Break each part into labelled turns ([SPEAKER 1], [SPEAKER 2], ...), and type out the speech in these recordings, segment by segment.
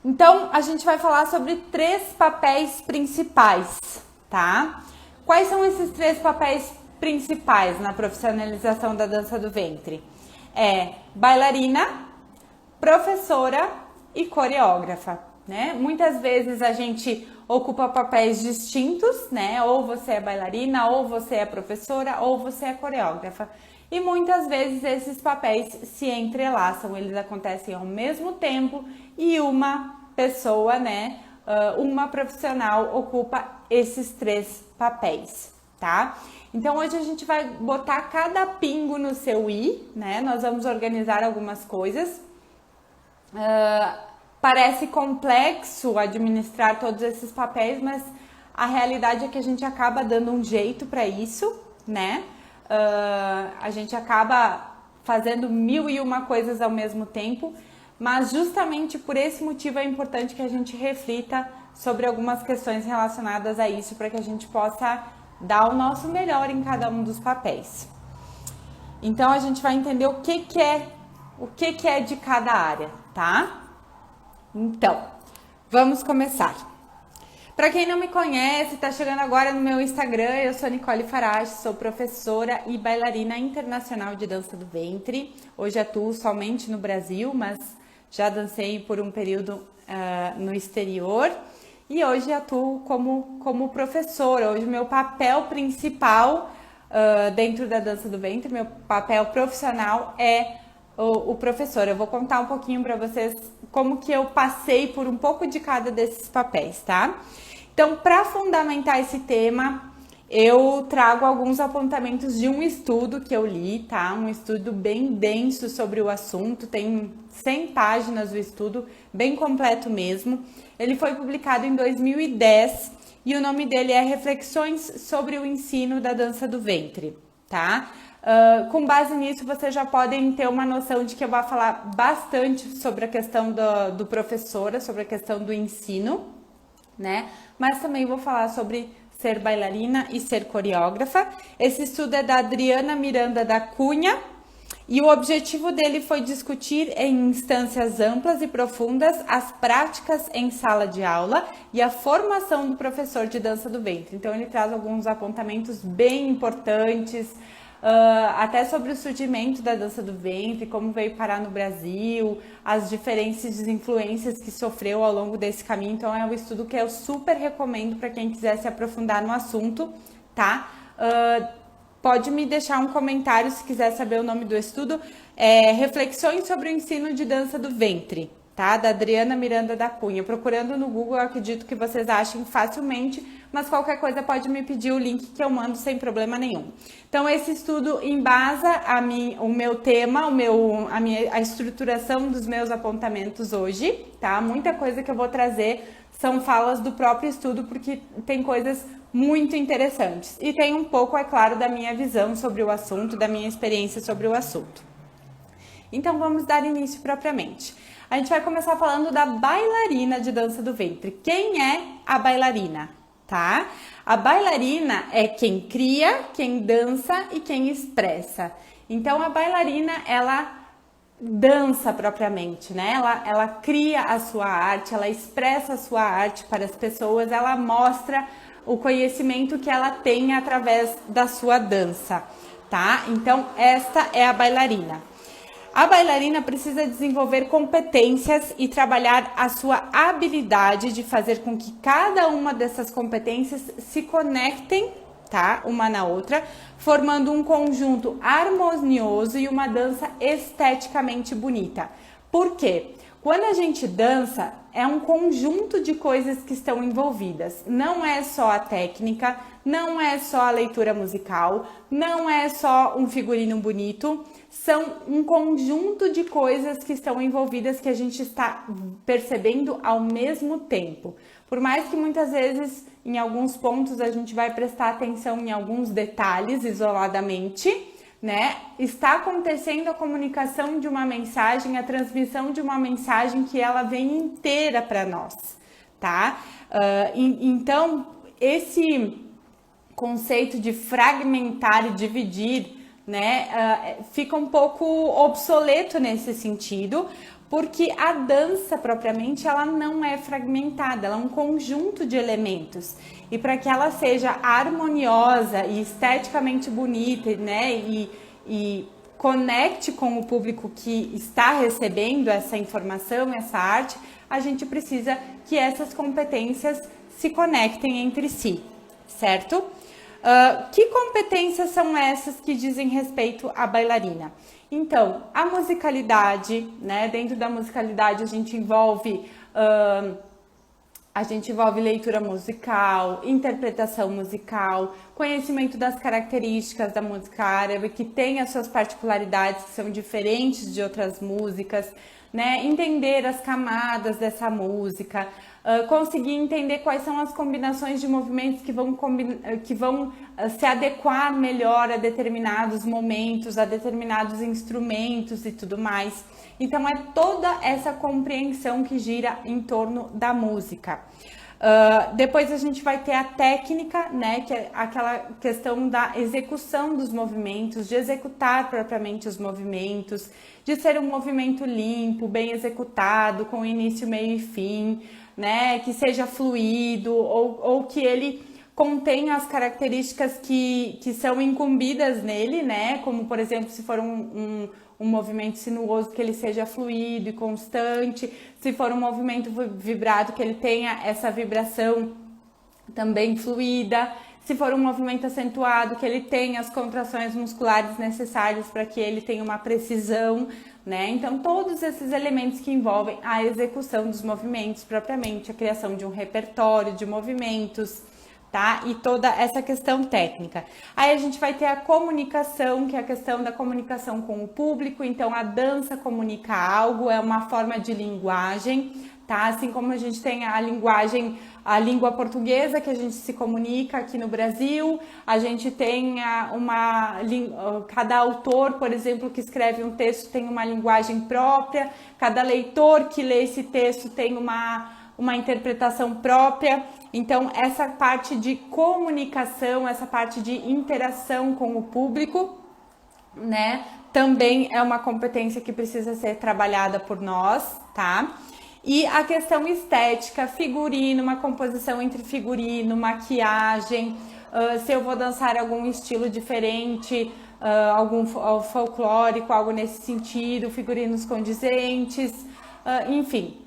[SPEAKER 1] Então, a gente vai falar sobre 3 papéis principais, tá? Quais são esses 3 papéis principais na profissionalização da dança do ventre? É bailarina, professora e coreógrafa, né? Muitas vezes a gente ocupa papéis distintos, né? Ou você é bailarina, ou você é professora, ou você é coreógrafa. E muitas vezes esses papéis se entrelaçam, eles acontecem ao mesmo tempo e uma pessoa, né? Uma profissional ocupa esses 3 papéis, tá? Então hoje a gente vai botar cada pingo no seu i, né? Nós vamos organizar algumas coisas. Parece complexo administrar todos esses papéis, mas a realidade é que a gente acaba dando um jeito para isso, né? A gente acaba fazendo 1001 coisas ao mesmo tempo, mas justamente por esse motivo é importante que a gente reflita sobre algumas questões relacionadas a isso para que a gente possa dar o nosso melhor em cada um dos papéis. Então a gente vai entender o que é de cada área, tá? Então, vamos começar. Para quem não me conhece, está chegando agora no meu Instagram, eu sou Nicole Farache, sou professora e bailarina internacional de dança do ventre. Hoje atuo somente no Brasil, mas já dancei por um período no exterior. E hoje atuo como professora. Hoje o meu papel principal dentro da dança do ventre, meu papel profissional é o professor. Eu vou contar um pouquinho para vocês como que eu passei por um pouco de cada desses papéis, tá? Então, para fundamentar esse tema, eu trago alguns apontamentos de um estudo que eu li, tá? Um estudo bem denso sobre o assunto, tem 100 páginas o estudo, bem completo mesmo. Ele foi publicado em 2010 e o nome dele é Reflexões sobre o Ensino da Dança do Ventre, tá? Com base nisso, vocês já podem ter uma noção de que eu vou falar bastante sobre a questão do professora, sobre a questão do ensino, né? Mas também vou falar sobre ser bailarina e ser coreógrafa. Esse estudo é da Adriana Miranda da Cunha e o objetivo dele foi discutir em instâncias amplas e profundas as práticas em sala de aula e a formação do professor de dança do ventre. Então ele traz alguns apontamentos bem importantes, até sobre o surgimento da dança do ventre, como veio parar no Brasil, as diferentes influências que sofreu ao longo desse caminho. Então é um estudo que eu super recomendo para quem quiser se aprofundar no assunto, tá? Pode me deixar um comentário se quiser saber o nome do estudo. Reflexões sobre o ensino de dança do ventre, tá? Da Adriana Miranda da Cunha. Procurando no Google, eu acredito que vocês achem facilmente, mas qualquer coisa pode me pedir o link que eu mando sem problema nenhum. Então, esse estudo embasa o meu tema, a estruturação dos meus apontamentos hoje, tá? Muita coisa que eu vou trazer são falas do próprio estudo, porque tem coisas muito interessantes. E tem um pouco, é claro, da minha visão sobre o assunto, da minha experiência sobre o assunto. Então, vamos dar início propriamente. A gente vai começar falando da bailarina de dança do ventre. Quem é a bailarina, tá? A bailarina é quem cria, quem dança e quem expressa. Então, a bailarina, ela dança propriamente, né? Ela cria a sua arte, ela expressa a sua arte para as pessoas, ela mostra o conhecimento que ela tem através da sua dança, tá? Então, esta é a bailarina. A bailarina precisa desenvolver competências e trabalhar a sua habilidade de fazer com que cada uma dessas competências se conectem, tá? Uma na outra, formando um conjunto harmonioso e uma dança esteticamente bonita. Por quê? Quando a gente dança, é um conjunto de coisas que estão envolvidas. Não é só a técnica, não é só a leitura musical, não é só um figurino bonito, são um conjunto de coisas que estão envolvidas que a gente está percebendo ao mesmo tempo. Por mais que muitas vezes, em alguns pontos, a gente vai prestar atenção em alguns detalhes isoladamente, né? Está acontecendo a comunicação de uma mensagem, a transmissão de uma mensagem que ela vem inteira para nós, tá? Então, esse conceito de fragmentar e dividir, né, fica um pouco obsoleto nesse sentido, Porque a dança propriamente ela não é fragmentada, ela é um conjunto de elementos. E para que ela seja harmoniosa e esteticamente bonita, né, e conecte com o público que está recebendo essa informação, essa arte, a gente precisa que essas competências se conectem entre si, certo? Que competências são essas que dizem respeito à bailarina? Então, a musicalidade, né? Dentro da musicalidade a gente envolve leitura musical, interpretação musical, conhecimento das características da música árabe, que tem as suas particularidades, que são diferentes de outras músicas, né? Entender as camadas dessa música, conseguir entender quais são as combinações de movimentos que vão se adequar melhor a determinados momentos, a determinados instrumentos e tudo mais. Então é toda essa compreensão que gira em torno da música. Depois a gente vai ter a técnica, né, que é aquela questão da execução dos movimentos, de executar propriamente os movimentos, de ser um movimento limpo, bem executado, com início, meio e fim, né, que seja fluido ou que ele contenha as características que são incumbidas nele, né, como por exemplo, se for um movimento sinuoso, que ele seja fluido e constante. Se for um movimento vibrado, que ele tenha essa vibração também fluida. Se for um movimento acentuado, que ele tenha as contrações musculares necessárias para que ele tenha uma precisão, né? Então, todos esses elementos que envolvem a execução dos movimentos propriamente, a criação de um repertório de movimentos, tá? E toda essa questão técnica. Aí a gente vai ter a comunicação, que é a questão da comunicação com o público. Então, a dança comunica algo, é uma forma de linguagem, tá? Assim como a gente tem a linguagem, a língua portuguesa, que a gente se comunica aqui no Brasil, a gente tem cada autor, por exemplo, que escreve um texto tem uma linguagem própria, cada leitor que lê esse texto tem uma interpretação própria. Então, essa parte de comunicação, essa parte de interação com o público, né, também é uma competência que precisa ser trabalhada por nós, tá? E a questão estética, figurino, uma composição entre figurino, maquiagem, se eu vou dançar algum estilo diferente, algum folclórico, algo nesse sentido, figurinos condizentes, enfim.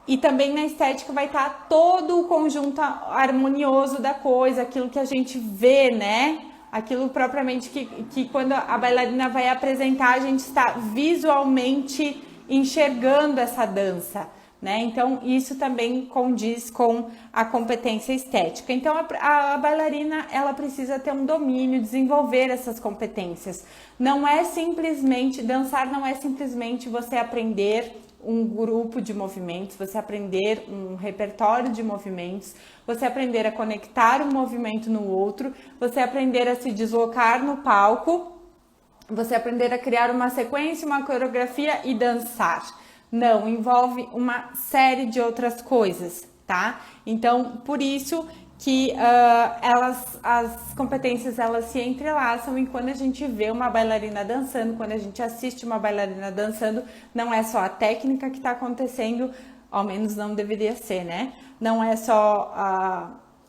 [SPEAKER 1] E também na estética vai estar todo o conjunto harmonioso da coisa, aquilo que a gente vê, né? Aquilo propriamente que quando a bailarina vai apresentar, a gente está visualmente enxergando essa dança, né? Então, isso também condiz com a competência estética. Então, a bailarina, ela precisa ter um domínio, desenvolver essas competências. Não é simplesmente, dançar não é simplesmente você aprender um grupo de movimentos, você aprender um repertório de movimentos, você aprender a conectar um movimento no outro, você aprender a se deslocar no palco, você aprender a criar uma sequência, uma coreografia e dançar. Não, envolve uma série de outras coisas, tá? Então, por isso que as competências elas se entrelaçam, e quando a gente vê uma bailarina dançando, quando a gente assiste uma bailarina dançando, não é só a técnica que está acontecendo, ao menos não deveria ser, né? Não é só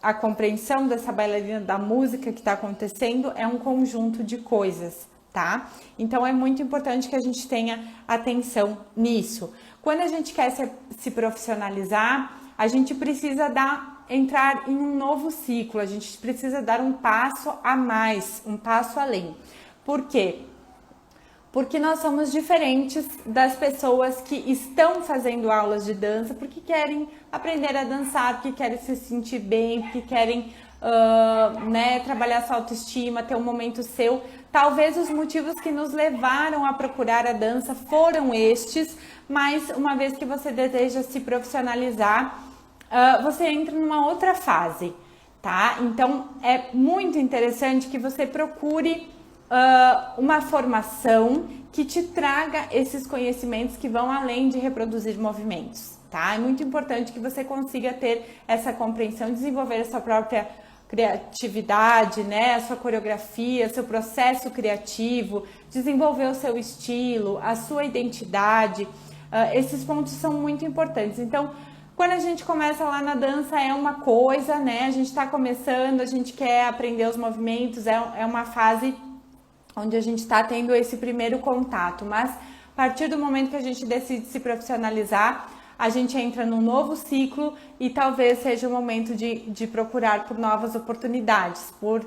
[SPEAKER 1] a compreensão dessa bailarina da música que está acontecendo, é um conjunto de coisas, tá? Então é muito importante que a gente tenha atenção nisso. Quando a gente quer se profissionalizar, a gente precisa entrar em um novo ciclo, a gente precisa dar um passo a mais, um passo além. Por quê? Porque nós somos diferentes das pessoas que estão fazendo aulas de dança, porque querem aprender a dançar, porque querem se sentir bem, porque querem trabalhar sua autoestima, ter um momento seu. Talvez os motivos que nos levaram a procurar a dança foram estes, mas uma vez que você deseja se profissionalizar, você entra numa outra fase, tá? Então, é muito interessante que você procure uma formação que te traga esses conhecimentos que vão além de reproduzir movimentos, tá? É muito importante que você consiga ter essa compreensão, desenvolver a sua própria criatividade, né? A sua coreografia, seu processo criativo, desenvolver o seu estilo, a sua identidade, Esses pontos são muito importantes. Então, quando a gente começa lá na dança é uma coisa, né? A gente está começando, a gente quer aprender os movimentos, é uma fase onde a gente está tendo esse primeiro contato. Mas a partir do momento que a gente decide se profissionalizar, a gente entra num novo ciclo e talvez seja o momento de procurar por novas oportunidades, por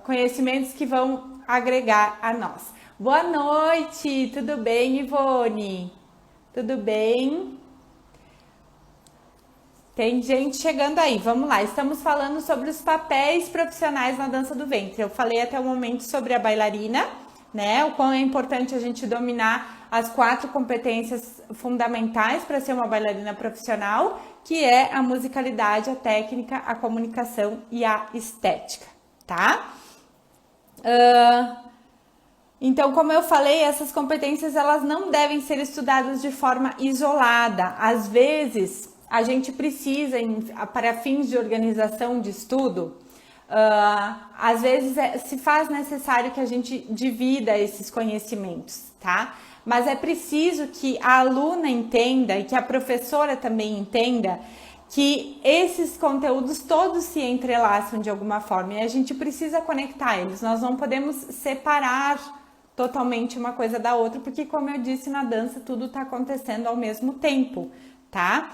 [SPEAKER 1] conhecimentos que vão agregar a nós. Boa noite, tudo bem, Ivone? Tudo bem? Tem gente chegando aí, vamos lá. Estamos falando sobre os papéis profissionais na dança do ventre. Eu falei até o momento sobre a bailarina, né? O quão é importante a gente dominar as 4 competências fundamentais para ser uma bailarina profissional, que é a musicalidade, a técnica, a comunicação e a estética, tá? Então, como eu falei, essas competências elas não devem ser estudadas de forma isolada. Às vezes, a gente precisa, para fins de organização de estudo, às vezes se faz necessário que a gente divida esses conhecimentos, tá? Mas é preciso que a aluna entenda e que a professora também entenda que esses conteúdos todos se entrelaçam de alguma forma e a gente precisa conectar eles. Nós não podemos separar totalmente uma coisa da outra, porque, como eu disse, na dança tudo está acontecendo ao mesmo tempo, tá?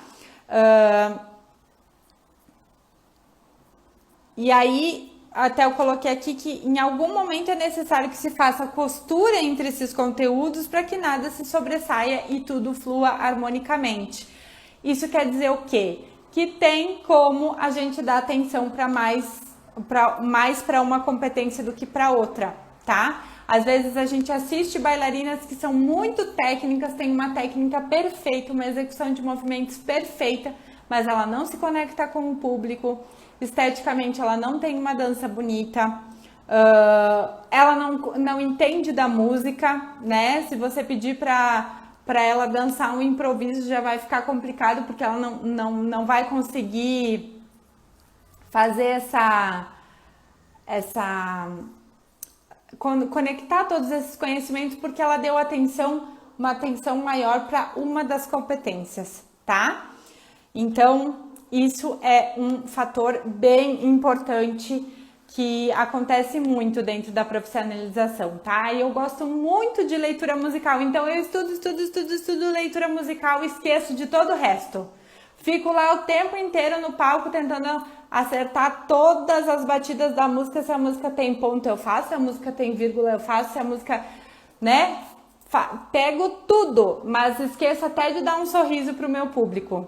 [SPEAKER 1] E aí, até eu coloquei aqui que em algum momento é necessário que se faça costura entre esses conteúdos para que nada se sobressaia e tudo flua harmonicamente. Isso quer dizer o quê? Que tem como a gente dar atenção para mais para uma competência do que para outra, tá? Às vezes a gente assiste bailarinas que são muito técnicas, têm uma técnica perfeita, uma execução de movimentos perfeita, mas ela não se conecta com o público, esteticamente ela não tem uma dança bonita, ela não entende da música, né? Se você pedir para ela dançar um improviso já vai ficar complicado, porque ela não vai conseguir fazer conectar todos esses conhecimentos, porque ela deu uma atenção maior para uma das competências, tá? Então, isso é um fator bem importante que acontece muito dentro da profissionalização, tá? E eu gosto muito de leitura musical, então eu estudo leitura musical e esqueço de todo o resto. Fico lá o tempo inteiro no palco tentando acertar todas as batidas da música. Se a música tem ponto, eu faço. Se a música tem vírgula, eu faço. Se a música, né? Pego tudo, mas esqueço até de dar um sorriso pro meu público.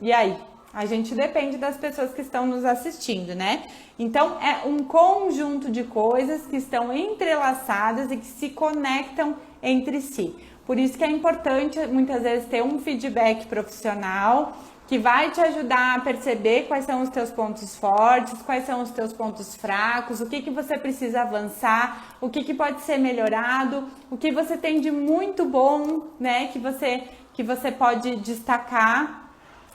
[SPEAKER 1] E aí? A gente depende das pessoas que estão nos assistindo, né? Então, é um conjunto de coisas que estão entrelaçadas e que se conectam entre si. Por isso que é importante, muitas vezes, ter um feedback profissional que vai te ajudar a perceber quais são os teus pontos fortes, quais são os teus pontos fracos, o que você precisa avançar, o que pode ser melhorado, o que você tem de muito bom, né, que você pode destacar.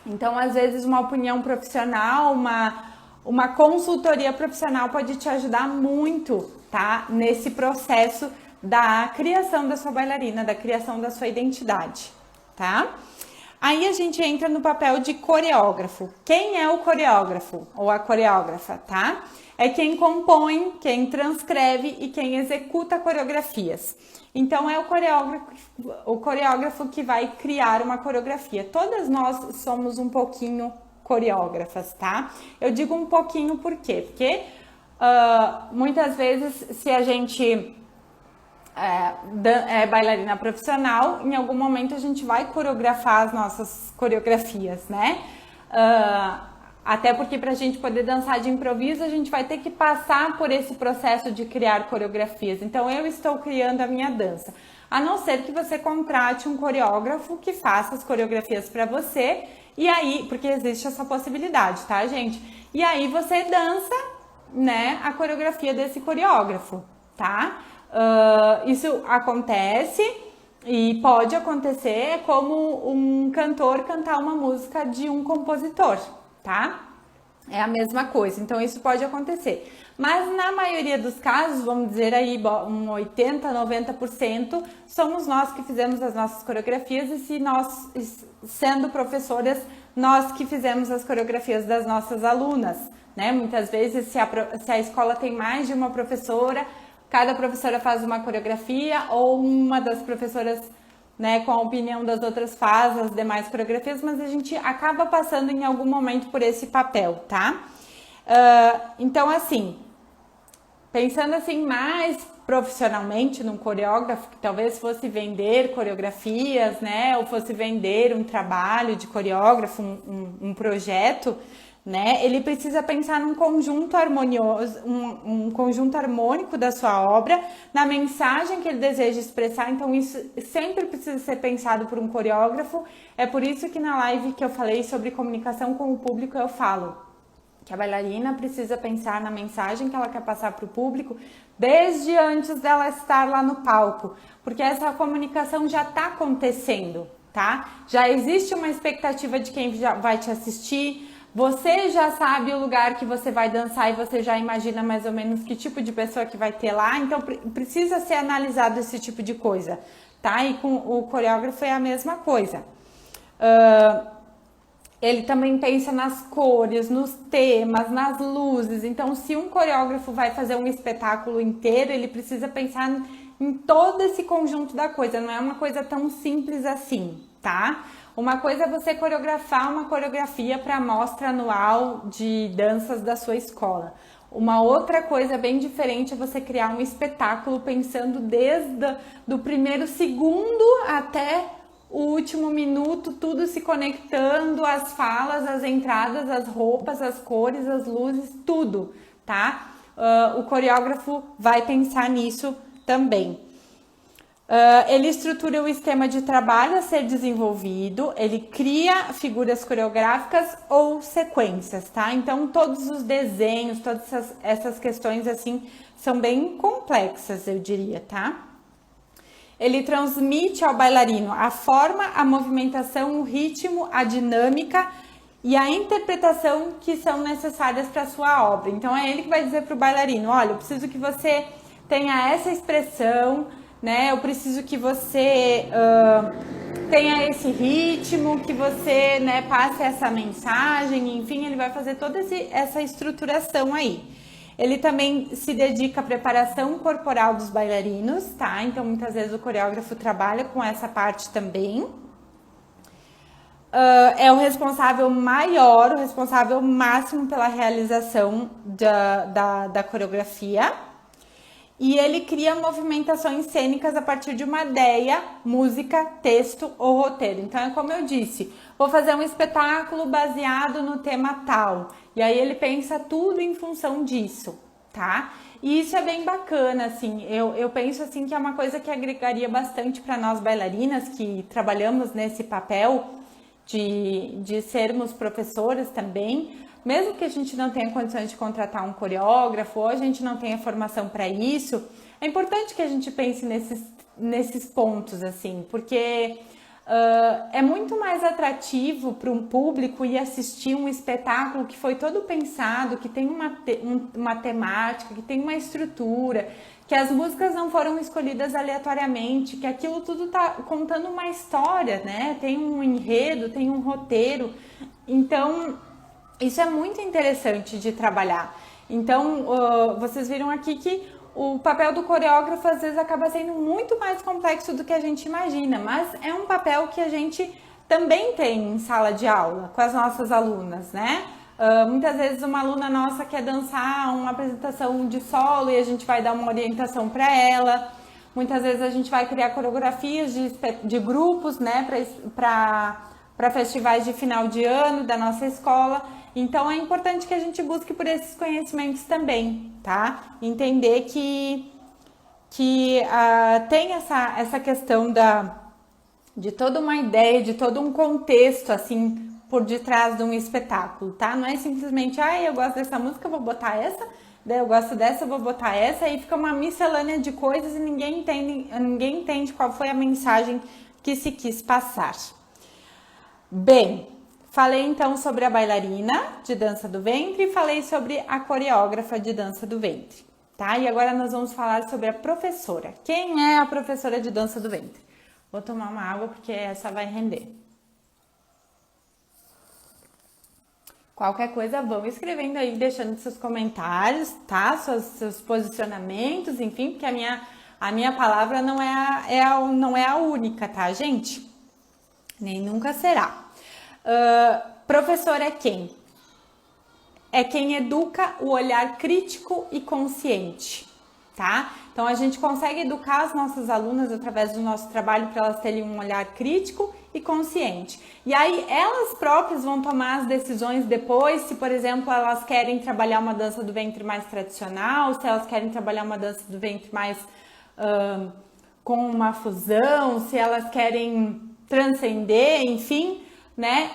[SPEAKER 1] Então, às vezes, uma opinião profissional, uma consultoria profissional pode te ajudar muito, tá? Nesse processo da criação da sua bailarina, da criação da sua identidade, tá? Aí a gente entra no papel de coreógrafo. Quem é o coreógrafo ou a coreógrafa, tá? É quem compõe, quem transcreve e quem executa coreografias. Então, é o coreógrafo que vai criar uma coreografia. Todas nós somos um pouquinho coreógrafas, tá? Eu digo um pouquinho por quê? Porque muitas vezes, se a gente é bailarina profissional, em algum momento a gente vai coreografar as nossas coreografias, né? Até porque para a gente poder dançar de improviso, a gente vai ter que passar por esse processo de criar coreografias. Então, eu estou criando a minha dança. A não ser que você contrate um coreógrafo que faça as coreografias para você. E aí, porque existe essa possibilidade, tá, gente? E aí você dança, né, a coreografia desse coreógrafo, tá? Isso acontece e pode acontecer como um cantor cantar uma música de um compositor, tá? É a mesma coisa, então isso pode acontecer. Mas na maioria dos casos, vamos dizer aí, um 80, 90%, somos nós que fizemos as nossas coreografias e se nós, sendo professoras, nós que fizemos as coreografias das nossas alunas, né? Muitas vezes, se a escola tem mais de uma professora, cada professora faz uma coreografia ou uma das professoras, né, com a opinião das outras faz as demais coreografias, mas a gente acaba passando em algum momento por esse papel, tá? Então, assim, pensando assim mais profissionalmente num coreógrafo que talvez fosse vender coreografias, né, ou fosse vender um trabalho de coreógrafo, um projeto, né, ele precisa pensar num conjunto harmonioso, um conjunto harmônico da sua obra, na mensagem que ele deseja expressar. Então isso sempre precisa ser pensado por um coreógrafo. É por isso que na live que eu falei sobre comunicação com o público eu falo que a bailarina precisa pensar na mensagem que ela quer passar para o público desde antes dela estar lá no palco, porque essa comunicação já está acontecendo, tá? Já existe uma expectativa de quem já vai te assistir. Você já sabe o lugar que você vai dançar e você já imagina mais ou menos que tipo de pessoa que vai ter lá, então precisa ser analisado esse tipo de coisa, tá? E com o coreógrafo é a mesma coisa. Ele também pensa nas cores, nos temas, nas luzes. Então, se um coreógrafo vai fazer um espetáculo inteiro, ele precisa pensar em todo esse conjunto da coisa. Não é uma coisa tão simples assim, tá? Uma coisa é você coreografar uma coreografia para a mostra anual de danças da sua escola. Uma outra coisa bem diferente é você criar um espetáculo pensando desde do primeiro segundo até o último minuto, tudo se conectando, as falas, as entradas, as roupas, as cores, as luzes, tudo, tá? O coreógrafo vai pensar nisso também. Ele estrutura o esquema de trabalho a ser desenvolvido, ele cria figuras coreográficas ou sequências, tá? Então, todos os desenhos, todas essas questões, assim, são bem complexas, eu diria, tá? Ele transmite ao bailarino a forma, a movimentação, o ritmo, a dinâmica e a interpretação que são necessárias para a sua obra. Então, é ele que vai dizer para o bailarino, olha, eu preciso que você tenha essa expressão, né? Eu preciso que você tenha esse ritmo, que você, né, passe essa mensagem, enfim, ele vai fazer toda essa estruturação aí. Ele também se dedica à preparação corporal dos bailarinos, tá? Então, muitas vezes o coreógrafo trabalha com essa parte também. É o responsável maior, o responsável máximo pela realização da coreografia. E ele cria movimentações cênicas a partir de uma ideia, música, texto ou roteiro. Então, é como eu disse, vou fazer um espetáculo baseado no tema tal. E aí ele pensa tudo em função disso, tá? E isso é bem bacana, assim, eu penso assim que é uma coisa que agregaria bastante para nós bailarinas que trabalhamos nesse papel de sermos professoras também, mesmo que a gente não tenha condições de contratar um coreógrafo ou a gente não tenha formação para isso, é importante que a gente pense nesses pontos, assim, porque é muito mais atrativo para um público ir assistir um espetáculo que foi todo pensado, que tem uma temática, que tem uma estrutura, que as músicas não foram escolhidas aleatoriamente, que aquilo tudo está contando uma história, né? Tem um enredo, tem um roteiro. Então, isso é muito interessante de trabalhar. Então, vocês viram aqui que o papel do coreógrafo às vezes acaba sendo muito mais complexo do que a gente imagina, mas é um papel que a gente também tem em sala de aula com as nossas alunas, né? Muitas vezes uma aluna nossa quer dançar uma apresentação de solo e a gente vai dar uma orientação para ela. Muitas vezes a gente vai criar coreografias de grupos, né, para festivais de final de ano da nossa escola. Então, é importante que a gente busque por esses conhecimentos também, tá? Entender que tem essa questão de toda uma ideia, de todo um contexto, assim, por detrás de um espetáculo, tá? Não é simplesmente, eu gosto dessa música, eu vou botar essa, daí eu gosto dessa, eu vou botar essa, aí fica uma miscelânea de coisas e ninguém entende qual foi a mensagem que se quis passar. Bem, Falei então sobre a bailarina de dança do ventre e falei sobre a coreógrafa de dança do ventre, tá? E agora nós vamos falar sobre a professora. Quem é a professora de dança do ventre? Vou tomar uma água porque essa vai render. Qualquer coisa, vão escrevendo aí, deixando seus comentários, tá? Seus posicionamentos, enfim, porque a minha palavra não é a única, tá, gente? Nem nunca será. Professor é quem? É quem educa o olhar crítico e consciente, tá? Então a gente consegue educar as nossas alunas através do nosso trabalho para elas terem um olhar crítico e consciente. E aí elas próprias vão tomar as decisões depois, se por exemplo elas querem trabalhar uma dança do ventre mais tradicional, se elas querem trabalhar uma dança do ventre mais com uma fusão, se elas querem transcender, enfim, né?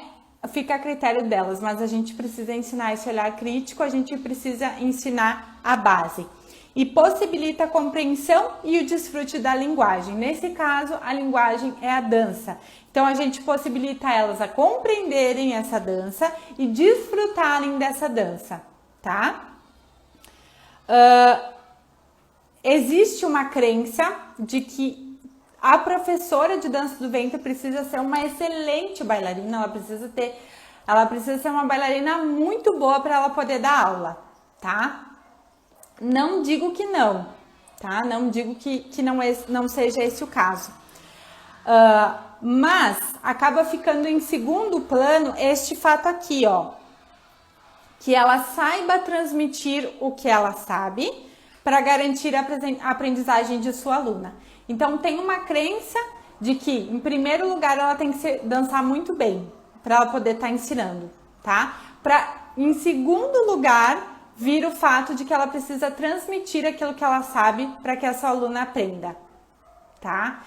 [SPEAKER 1] Fica a critério delas, mas a gente precisa ensinar esse olhar crítico, a gente precisa ensinar a base. E possibilita a compreensão e o desfrute da linguagem. Nesse caso, a linguagem é a dança. Então, a gente possibilita elas a compreenderem essa dança e desfrutarem dessa dança, tá? Existe uma crença de que a professora de dança do ventre precisa ser uma excelente bailarina, ela precisa ser uma bailarina muito boa para ela poder dar aula, tá? Não digo que não, tá? Não digo que não seja esse o caso. Mas acaba ficando em segundo plano este fato aqui, ó. Que ela saiba transmitir o que ela sabe para garantir a aprendizagem de sua aluna. Então, tem uma crença de que, em primeiro lugar, ela tem que dançar muito bem para ela poder estar ensinando, tá? Em segundo lugar, vir o fato de que ela precisa transmitir aquilo que ela sabe para que essa aluna aprenda, tá?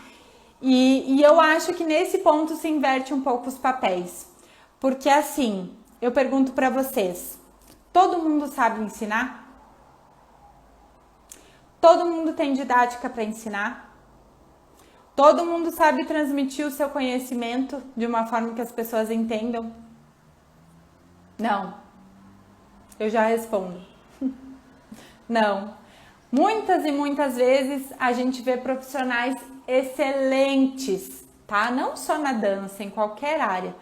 [SPEAKER 1] E eu acho que nesse ponto se inverte um pouco os papéis, porque assim, eu pergunto para vocês, todo mundo sabe ensinar? Todo mundo tem didática para ensinar? Todo mundo sabe transmitir o seu conhecimento de uma forma que as pessoas entendam? Não. Eu já respondo. Não. Muitas e muitas vezes a gente vê profissionais excelentes, tá? Não só na dança, em qualquer área.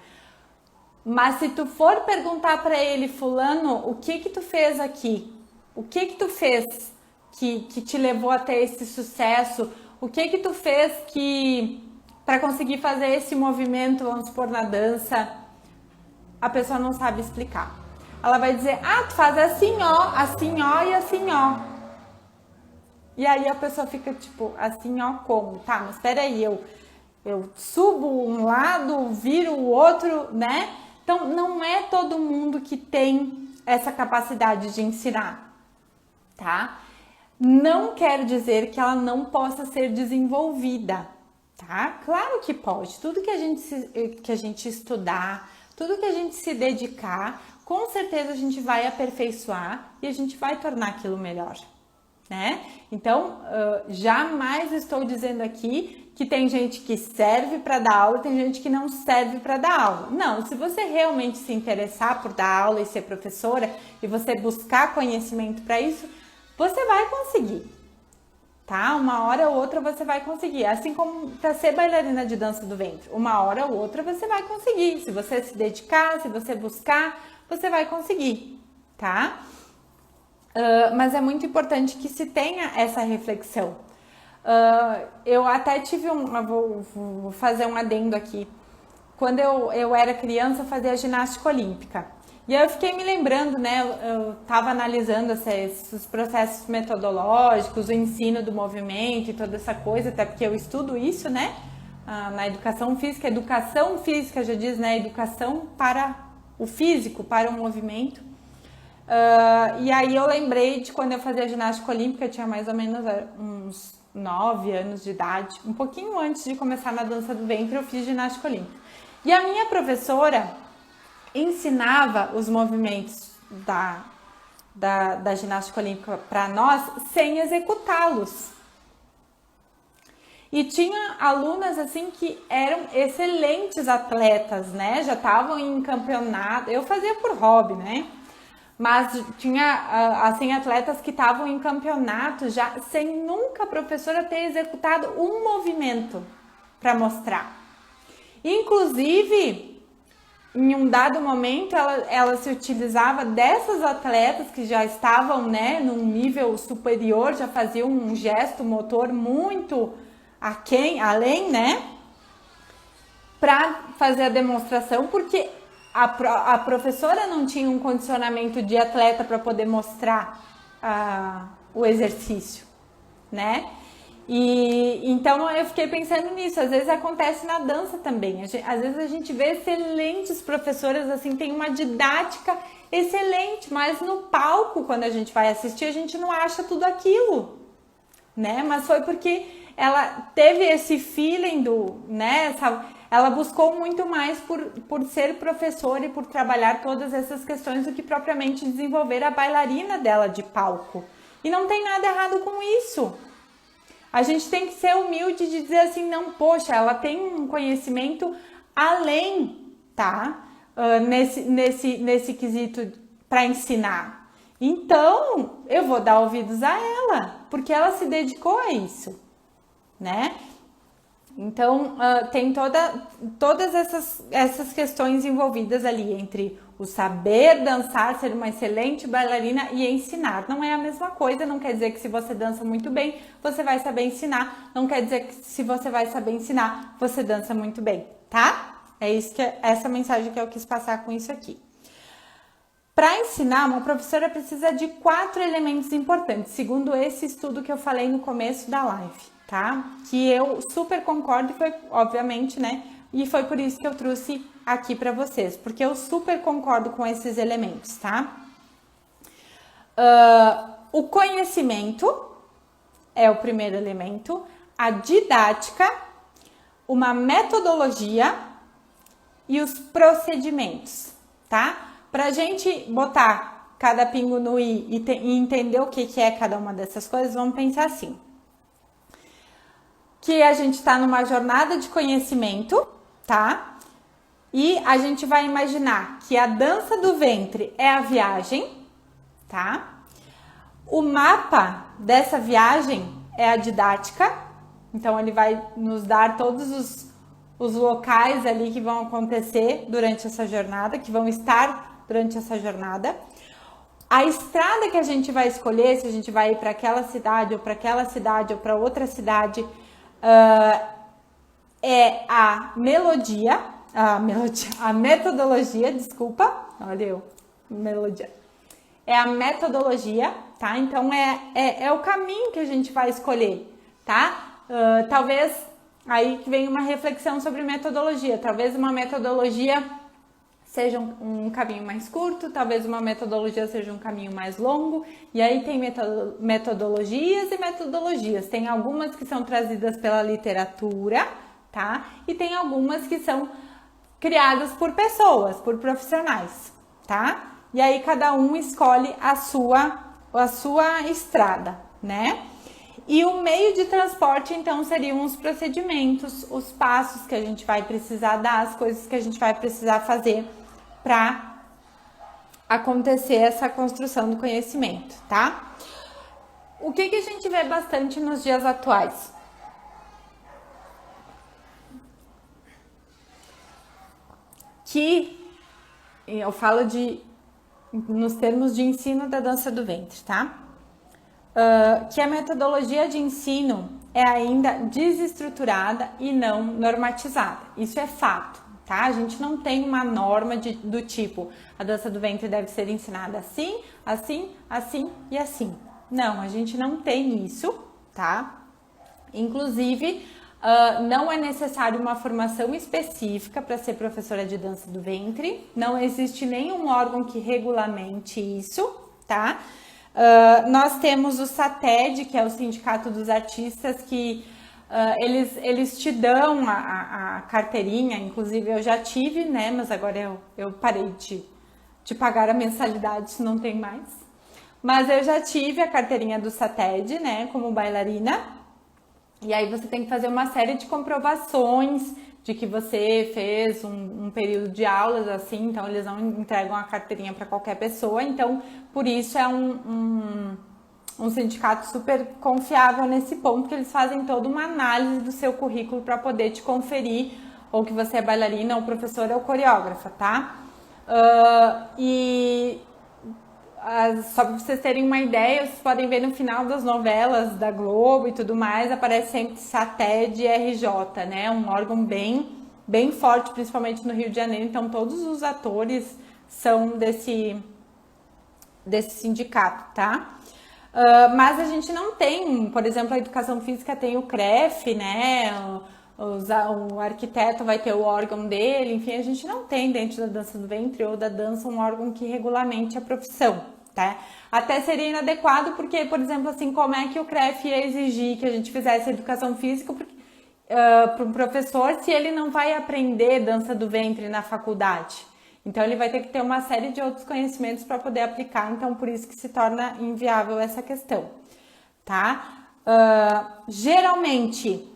[SPEAKER 1] Mas se tu for perguntar para ele, fulano, o que que tu fez aqui? O que que tu fez que te levou a ter esse sucesso? O que que tu fez para conseguir fazer esse movimento, vamos supor, na dança? A pessoa não sabe explicar. Ela vai dizer, tu faz assim ó e assim ó. E aí a pessoa fica tipo, assim ó como? Tá, mas espera aí, eu subo um lado, viro o outro, né? Então, não é todo mundo que tem essa capacidade de ensinar, tá? Não quer dizer que ela não possa ser desenvolvida, tá? Claro que pode. Tudo que a gente estudar, tudo que a gente se dedicar, com certeza a gente vai aperfeiçoar e a gente vai tornar aquilo melhor, né? Então, jamais estou dizendo aqui que tem gente que serve para dar aula e tem gente que não serve para dar aula. Não, se você realmente se interessar por dar aula e ser professora e você buscar conhecimento para isso, você vai conseguir, tá? Uma hora ou outra você vai conseguir. Assim como para ser bailarina de dança do ventre, uma hora ou outra você vai conseguir. Se você se dedicar, se você buscar, você vai conseguir, tá? Mas é muito importante que se tenha essa reflexão. Eu até tive vou fazer um adendo aqui. Quando eu era criança, eu fazia ginástica olímpica. E aí eu fiquei me lembrando, né? Eu estava analisando esses processos metodológicos, o ensino do movimento e toda essa coisa, até porque eu estudo isso, né? Na educação física. Educação física já diz, né? Educação para o físico, para o movimento. E aí eu lembrei de quando eu fazia ginástica olímpica, eu tinha mais ou menos uns 9 anos de idade, um pouquinho antes de começar na dança do ventre, eu fiz ginástica olímpica. E a minha professora ensinava os movimentos da ginástica olímpica para nós sem executá-los. E tinha alunas assim que eram excelentes atletas, né? Já estavam em campeonato. Eu fazia por hobby, né? Mas tinha assim atletas que estavam em campeonato já sem nunca a professora ter executado um movimento para mostrar. Inclusive, em um dado momento, ela se utilizava dessas atletas que já estavam, né, num nível superior, já faziam um gesto motor muito além, né, para fazer a demonstração, porque a professora não tinha um condicionamento de atleta para poder mostrar o exercício, né? E então eu fiquei pensando nisso. Às vezes acontece na dança também. Às vezes a gente vê excelentes professoras, assim, tem uma didática excelente, mas no palco, quando a gente vai assistir, a gente não acha tudo aquilo, né? Mas foi porque ela teve esse feeling né? Ela buscou muito mais por ser professora e por trabalhar todas essas questões do que propriamente desenvolver a bailarina dela de palco. E não tem nada errado com isso. A gente tem que ser humilde de dizer assim, não, poxa, ela tem um conhecimento além, tá? Nesse quesito para ensinar. Então, eu vou dar ouvidos a ela, porque ela se dedicou a isso, né? Então, tem todas essas questões envolvidas ali entre o saber dançar, ser uma excelente bailarina e ensinar. Não é a mesma coisa, não quer dizer que se você dança muito bem, você vai saber ensinar. Não quer dizer que se você vai saber ensinar, você dança muito bem, tá? É isso essa mensagem que eu quis passar com isso aqui. Para ensinar, uma professora precisa de 4 elementos importantes, segundo esse estudo que eu falei no começo da live, tá? Que eu super concordo e foi, obviamente, né? E foi por isso que eu trouxe aqui para vocês, porque eu super concordo com esses elementos, tá? O conhecimento é o primeiro elemento, a didática, uma metodologia e os procedimentos, tá? Pra gente botar cada pingo no i e entender o que é cada uma dessas coisas, vamos pensar assim. Que a gente está numa jornada de conhecimento, tá? E a gente vai imaginar que a dança do ventre é a viagem, tá? O mapa dessa viagem é a didática, então ele vai nos dar todos os locais ali que vão acontecer durante essa jornada, que vão estar durante essa jornada. A estrada que a gente vai escolher, se a gente vai ir para aquela cidade ou para aquela cidade ou para outra cidade, é a metodologia, desculpa, olha eu, melodia. É a metodologia, tá? Então é o caminho que a gente vai escolher, tá? Talvez aí que vem uma reflexão sobre metodologia. Talvez uma metodologia seja um caminho mais curto, talvez uma metodologia seja um caminho mais longo, e aí tem metodologias e metodologias. Tem algumas que são trazidas pela literatura, tá? E tem algumas que são criadas por pessoas, por profissionais, tá? E aí cada um escolhe a sua estrada, né? E o meio de transporte, então, seriam os procedimentos, os passos que a gente vai precisar dar, as coisas que a gente vai precisar fazer para acontecer essa construção do conhecimento, tá? O que a gente vê bastante nos dias atuais? Que eu falo nos termos de ensino da dança do ventre, tá? Que a metodologia de ensino é ainda desestruturada e não normatizada. Isso é fato, tá? A gente não tem uma norma do tipo, a dança do ventre deve ser ensinada assim, assim, assim e assim. Não, a gente não tem isso, tá? Inclusive, não é necessário uma formação específica para ser professora de dança do ventre. Não existe nenhum órgão que regulamente isso, tá? Nós temos o SATED, que é o Sindicato dos Artistas, que eles te dão a carteirinha, inclusive eu já tive, né? Mas agora eu parei de pagar a mensalidade, isso não tem mais. Mas eu já tive a carteirinha do SATED, né? Como bailarina. E aí você tem que fazer uma série de comprovações de que você fez um período de aulas assim, então eles não entregam a carteirinha para qualquer pessoa, então por isso é um sindicato super confiável nesse ponto, porque eles fazem toda uma análise do seu currículo para poder te conferir ou que você é bailarina ou professora ou coreógrafa, tá? Só para vocês terem uma ideia, vocês podem ver no final das novelas da Globo e tudo mais, aparece sempre SATED RJ, né? Um órgão bem forte, principalmente no Rio de Janeiro. Então, todos os atores são desse sindicato, tá? Mas a gente não tem, por exemplo, a educação física tem o CREF, né? O arquiteto vai ter o órgão dele, enfim, a gente não tem dentro da dança do ventre ou da dança um órgão que regulamente a profissão, tá? Até seria inadequado porque, por exemplo, assim, como é que o CREF ia exigir que a gente fizesse educação física para um professor se ele não vai aprender dança do ventre na faculdade? Então ele vai ter que ter uma série de outros conhecimentos para poder aplicar, então por isso que se torna inviável essa questão, tá? Geralmente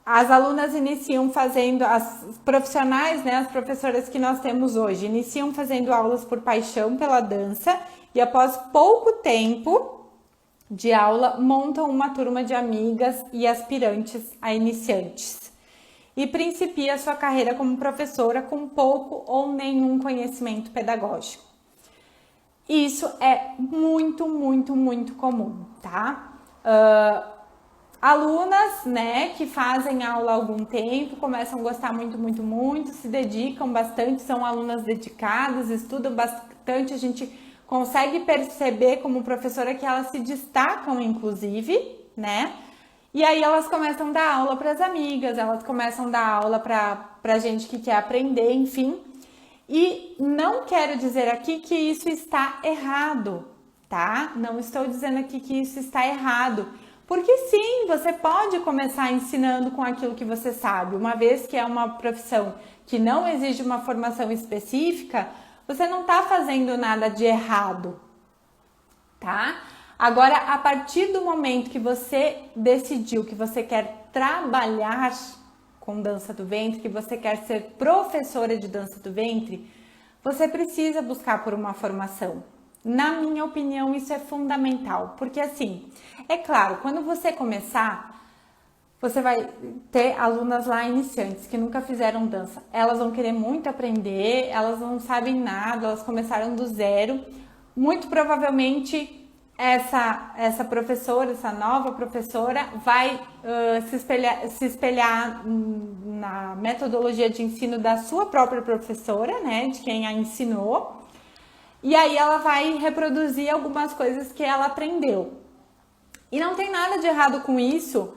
[SPEAKER 1] as alunas iniciam fazendo, as profissionais, né, as professoras que nós temos hoje, iniciam fazendo aulas por paixão pela dança e após pouco tempo de aula montam uma turma de amigas e aspirantes a iniciantes. E principia a sua carreira como professora com pouco ou nenhum conhecimento pedagógico. Isso é muito, muito, muito comum, tá? Alunas, né, que fazem aula há algum tempo, começam a gostar muito, muito, muito, se dedicam bastante, são alunas dedicadas, estudam bastante, a gente consegue perceber como professora que elas se destacam, inclusive, né? E aí elas começam a dar aula para as amigas, elas começam a dar aula para gente que quer aprender, enfim. E não quero dizer aqui que isso está errado, tá? Não estou dizendo aqui que isso está errado. Porque sim, você pode começar ensinando com aquilo que você sabe. Uma vez que é uma profissão que não exige uma formação específica, você não está fazendo nada de errado, tá? Agora, a partir do momento que você decidiu que você quer trabalhar com dança do ventre, que você quer ser professora de dança do ventre, você precisa buscar por uma formação. Na minha opinião, isso é fundamental, porque assim, é claro, quando você começar, você vai ter alunas lá iniciantes que nunca fizeram dança. Elas vão querer muito aprender, elas não sabem nada, elas começaram do zero. Muito provavelmente essa professora, essa nova professora vai se espelhar na metodologia de ensino da sua própria professora, né, de quem a ensinou. E aí ela vai reproduzir algumas coisas que ela aprendeu. E não tem nada de errado com isso,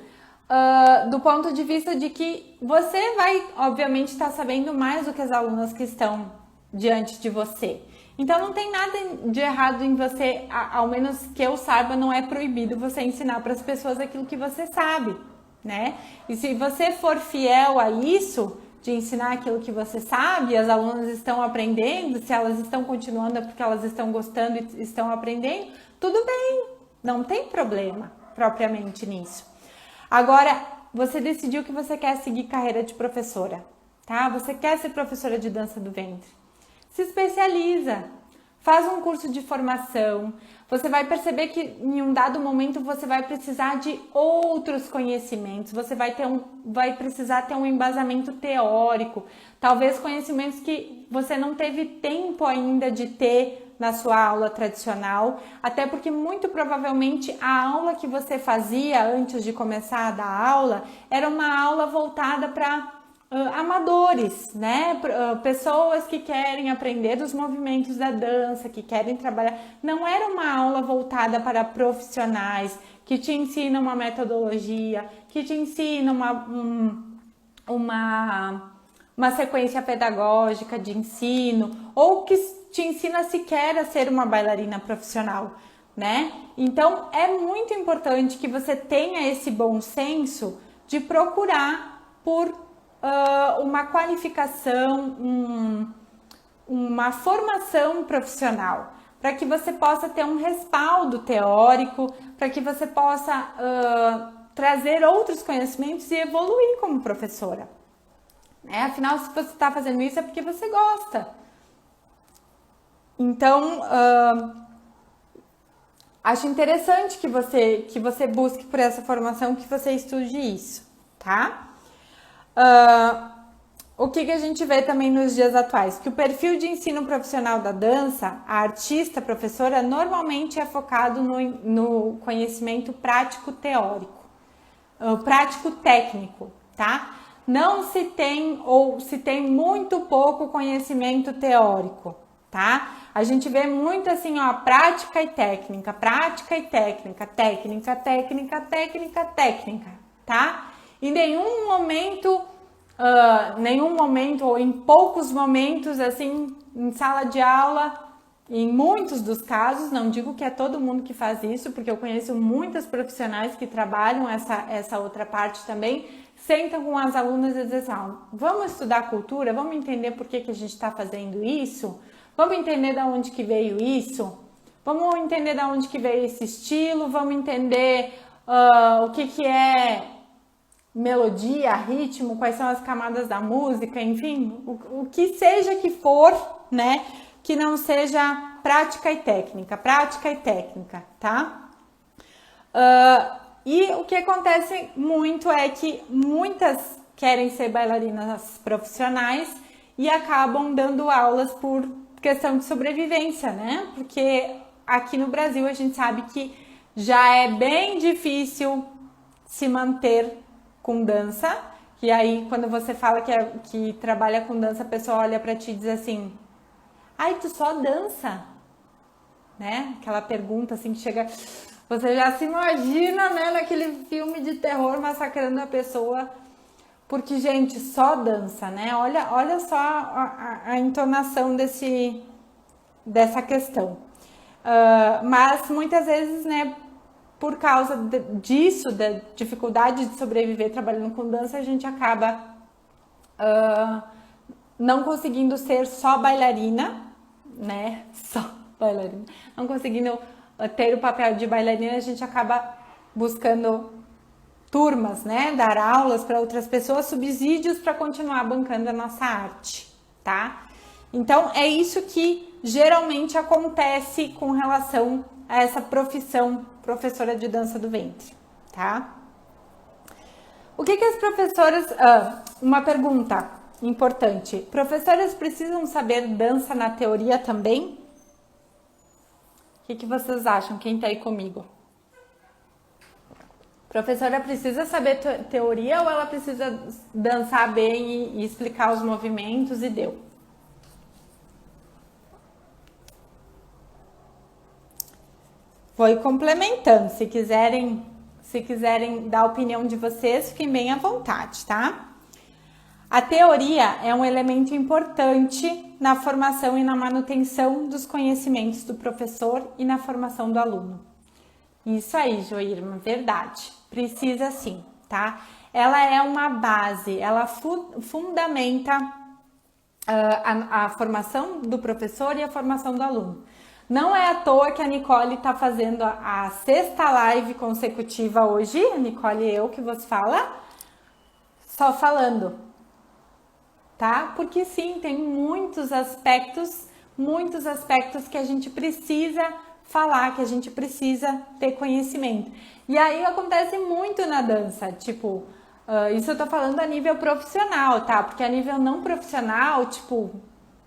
[SPEAKER 1] do ponto de vista de que você vai, obviamente, estar sabendo mais do que as alunas que estão diante de você. Então não tem nada de errado em você, ao menos que eu saiba, não é proibido você ensinar para as pessoas aquilo que você sabe, né? E se você for fiel a isso, de ensinar aquilo que você sabe, as alunas estão aprendendo, se elas estão continuando é porque elas estão gostando e estão aprendendo, tudo bem, não tem problema propriamente nisso. Agora, você decidiu que você quer seguir carreira de professora, tá? Você quer ser professora de dança do ventre. Se especializa, faz um curso de formação, você vai perceber que em um dado momento você vai precisar de outros conhecimentos, você vai precisar ter um embasamento teórico, talvez conhecimentos que você não teve tempo ainda de ter na sua aula tradicional, até porque muito provavelmente a aula que você fazia antes de começar a dar aula era uma aula voltada para amadores, né? Pessoas que querem aprender dos movimentos da dança, que querem trabalhar. Não era uma aula voltada para profissionais, que te ensina uma metodologia, que te ensina uma sequência pedagógica de ensino, ou que te ensina sequer a ser uma bailarina profissional, né? Então, é muito importante que você tenha esse bom senso de procurar por uma qualificação, uma formação profissional, para que você possa ter um respaldo teórico, para que você possa trazer outros conhecimentos e evoluir como professora. Afinal, se você está fazendo isso é porque você gosta. Então, acho interessante que você busque por essa formação, que você estude isso, tá? O que a gente vê também nos dias atuais? Que o perfil de ensino profissional da dança, a artista, professora, normalmente é focado no conhecimento prático-teórico, prático-técnico, tá? Não se tem ou se tem muito pouco conhecimento teórico, tá? A gente vê muito assim, ó, prática e técnica, técnica, tá? Em nenhum momento ou em poucos momentos, assim, em sala de aula, em muitos dos casos, não digo que é todo mundo que faz isso, porque eu conheço muitas profissionais que trabalham essa outra parte também, sentam com as alunas e dizem assim, vamos estudar cultura, vamos entender por que a gente está fazendo isso, vamos entender de onde que veio isso, vamos entender de onde que veio esse estilo, vamos entender o que é melodia, ritmo, quais são as camadas da música, enfim, o que seja que for, né, que não seja prática e técnica, tá? E o que acontece muito é que muitas querem ser bailarinas profissionais e acabam dando aulas por questão de sobrevivência, né? Porque aqui no Brasil a gente sabe que já é bem difícil se manter com dança, e aí quando você fala que trabalha com dança, a pessoa olha pra ti e diz assim, ai, tu só dança? Né? Aquela pergunta assim que chega, você já se imagina, né, naquele filme de terror massacrando a pessoa, porque, gente, só dança, né? Olha só a entonação dessa questão. Mas muitas vezes, né, por causa disso, da dificuldade de sobreviver trabalhando com dança, a gente acaba não conseguindo ser só bailarina, né? Só bailarina. Não conseguindo ter o papel de bailarina, a gente acaba buscando turmas, né? Dar aulas para outras pessoas, subsídios para continuar bancando a nossa arte, tá? Então, é isso que geralmente acontece com relação a essa profissão professora de dança do ventre, tá? O que as professoras... uma pergunta importante. Professoras precisam saber dança na teoria também? O que vocês acham? Quem tá aí comigo? Professora precisa saber teoria ou ela precisa dançar bem e explicar os movimentos e deu? Foi complementando. Se quiserem dar a opinião de vocês, fiquem bem à vontade, tá? A teoria é um elemento importante na formação e na manutenção dos conhecimentos do professor e na formação do aluno. Isso aí, Joirma, verdade. Precisa sim, tá? Ela é uma base, ela fundamenta a formação do professor e a formação do aluno. Não é à toa que a Nicole está fazendo a 6ª live consecutiva hoje, a Nicole e eu que vos fala, só falando, tá? Porque sim, tem muitos aspectos que a gente precisa falar, que a gente precisa ter conhecimento. E aí acontece muito na dança, tipo, isso eu tô falando a nível profissional, tá? Porque a nível não profissional, tipo,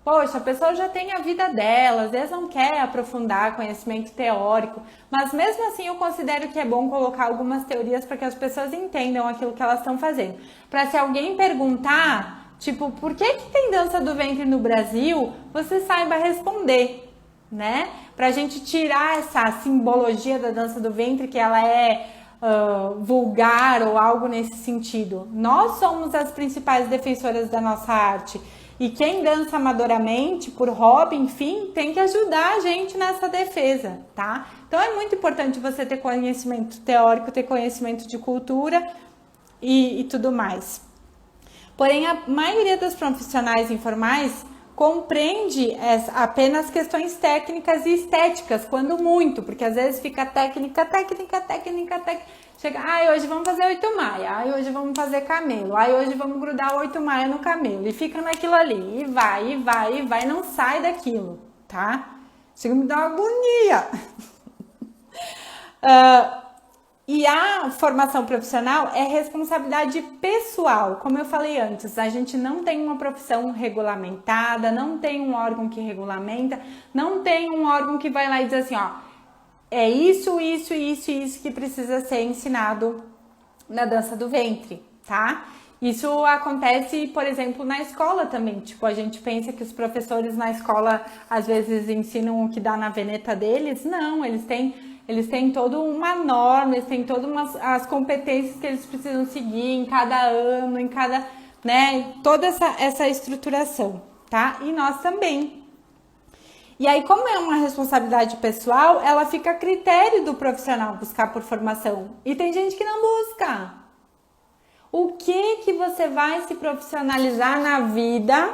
[SPEAKER 1] poxa, a pessoa já tem a vida dela, às vezes não quer aprofundar conhecimento teórico, mas mesmo assim eu considero que é bom colocar algumas teorias para que as pessoas entendam aquilo que elas estão fazendo. Para se alguém perguntar, tipo, por que tem dança do ventre no Brasil, você saiba responder, né? Pra gente tirar essa simbologia da dança do ventre, que ela é vulgar ou algo nesse sentido. Nós somos as principais defensoras da nossa arte. E quem dança amadoramente, por hobby, enfim, tem que ajudar a gente nessa defesa, tá? Então é muito importante você ter conhecimento teórico, ter conhecimento de cultura e tudo mais. Porém, a maioria dos profissionais informais compreende apenas questões técnicas e estéticas, quando muito, porque às vezes fica técnica. Chega, ai, hoje vamos fazer 8 maia, ai, hoje vamos fazer camelo, ai, hoje vamos grudar 8 maia no camelo. E fica naquilo ali, e vai, e vai, e vai, não sai daquilo, tá? Chega a me dar uma agonia. E a formação profissional é responsabilidade pessoal. Como eu falei antes, a gente não tem uma profissão regulamentada, não tem um órgão que regulamenta, não tem um órgão que vai lá e diz assim, ó, é isso que precisa ser ensinado na dança do ventre, tá? Isso acontece, por exemplo, na escola também. Tipo, a gente pensa que os professores na escola às vezes ensinam o que dá na veneta deles. Não, eles têm toda uma norma, eles têm todas as competências que eles precisam seguir em cada ano, em cada, né, toda essa estruturação, tá? E nós também. E aí, como é uma responsabilidade pessoal, ela fica a critério do profissional buscar por formação. E tem gente que não busca. O que você vai se profissionalizar na vida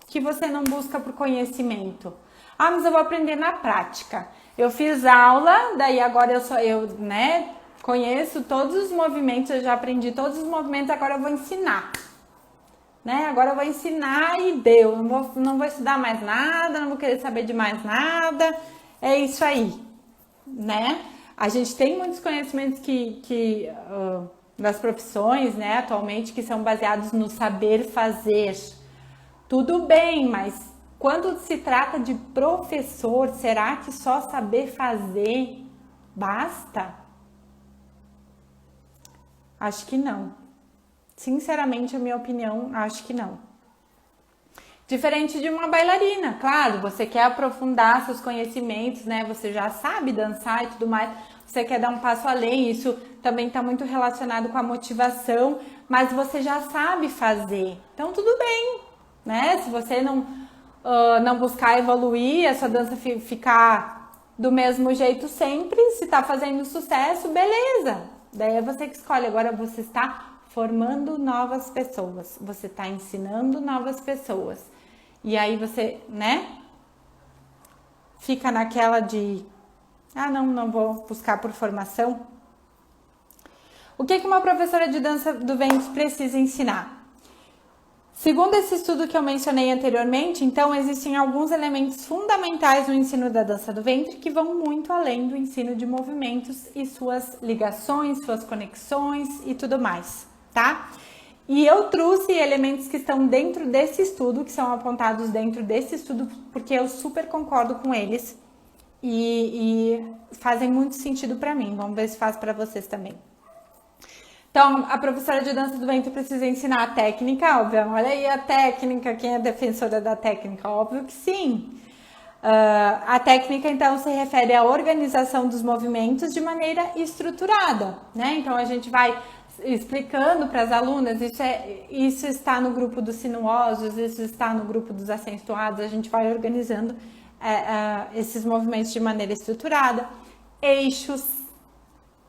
[SPEAKER 1] que você não busca por conhecimento? Ah, mas eu vou aprender na prática. Eu fiz aula, daí agora eu conheço todos os movimentos, eu já aprendi todos os movimentos, agora eu vou ensinar. Né? Agora eu vou ensinar e deu. Não vou estudar mais nada, não vou querer saber de mais nada. É isso aí, né? A gente tem muitos conhecimentos das profissões, né, atualmente, que são baseados no saber fazer. Tudo bem, mas quando se trata de professor, será que só saber fazer basta? Acho que não. Sinceramente, a minha opinião, acho que não. Diferente de uma bailarina, claro, você quer aprofundar seus conhecimentos, né? Você já sabe dançar e tudo mais, você quer dar um passo além, isso também está muito relacionado com a motivação, mas você já sabe fazer, então tudo bem, né? Se você não buscar evoluir, a sua dança ficar do mesmo jeito sempre, se está fazendo sucesso, beleza. Daí é você que escolhe, agora você está formando novas pessoas, você está ensinando novas pessoas. E aí você, né, fica naquela de, não vou buscar por formação. O que uma professora de dança do ventre precisa ensinar? Segundo esse estudo que eu mencionei anteriormente, então existem alguns elementos fundamentais no ensino da dança do ventre que vão muito além do ensino de movimentos e suas ligações, suas conexões e tudo mais, tá? E eu trouxe elementos que estão dentro desse estudo, que são apontados dentro desse estudo, porque eu super concordo com eles e fazem muito sentido para mim. Vamos ver se faz para vocês também. Então, a professora de dança do ventre precisa ensinar a técnica, óbvio. Olha aí a técnica, quem é defensora da técnica? Óbvio que sim. A técnica, então, se refere à organização dos movimentos de maneira estruturada, né? Então, a gente vai explicando para as alunas, isso está no grupo dos sinuosos, isso está no grupo dos acentuados, a gente vai organizando esses movimentos de maneira estruturada, eixos,